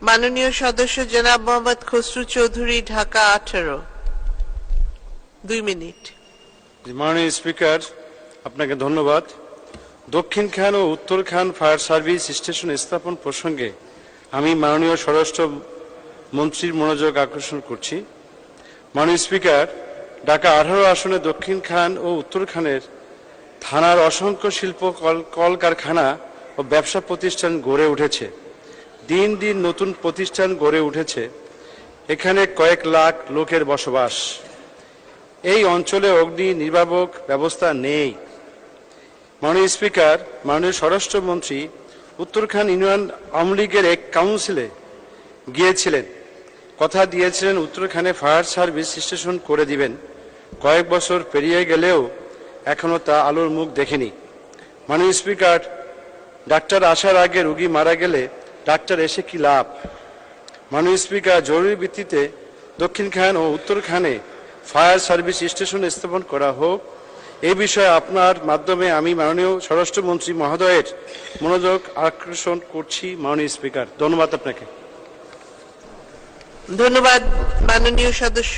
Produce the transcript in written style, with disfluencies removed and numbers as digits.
মাননীয় সদস্য জনাব মোহাম্মদ খসরু চৌধুরী, ঢাকা 18। 2 মিনিট। মাননীয় স্পিকার, আপনাকে ধন্যবাদ। দক্ষিণ খান ও উত্তর খান ফায়ার সার্ভিস স্টেশন স্থাপন প্রসঙ্গে আমি মাননীয় স্বরাষ্ট্র মন্ত্রীর মনোযোগ আকর্ষণ করছি। মাননীয় স্পিকার, ঢাকা 18 আসনে দক্ষিণ খান ও উত্তর খানের থানার অসংখ্য শিল্প কলকারখানা ও ব্যবসা প্রতিষ্ঠান গড়ে উঠেছে। দিন দিন নতুন প্রতিষ্ঠান গড়ে উঠেছে। এখানে কয়েক লাখ লোকের বসবাস। এই অঞ্চলে অগ্নি নির্বাপক ব্যবস্থা নেই। মাননীয় স্পিকার, মাননীয় স্বরাষ্ট্রমন্ত্রী উত্তরখান ইউনিয়ন আওয়ামী লীগের এক কাউন্সিলে গিয়েছিলেন, কথা দিয়েছিলেন উত্তরখানে ফায়ার সার্ভিস স্টেশন করে দিবেন। কয়েক বছর পেরিয়ে গেলেও এখনো তা আলোর মুখ দেখেনি। মাননীয় স্পিকার, ডাক্তার আসার আগে রোগী মারা গেলে ডাক্তার এসে কি লাভ? মাননীয় স্পিকার, জরুরি ভিত্তিতে দক্ষিণ খান ও উত্তর খানে ফায়ার সার্ভিস স্টেশন স্থাপন করা হোক। এই বিষয়ে আপনার মাধ্যমে আমি মাননীয় স্বরাষ্ট্রমন্ত্রী মহোদয়ের মনোযোগ আকর্ষণ করছি। মাননীয় স্পিকার, ধন্যবাদ আপনাকে। ধন্যবাদ মাননীয় সদস্য।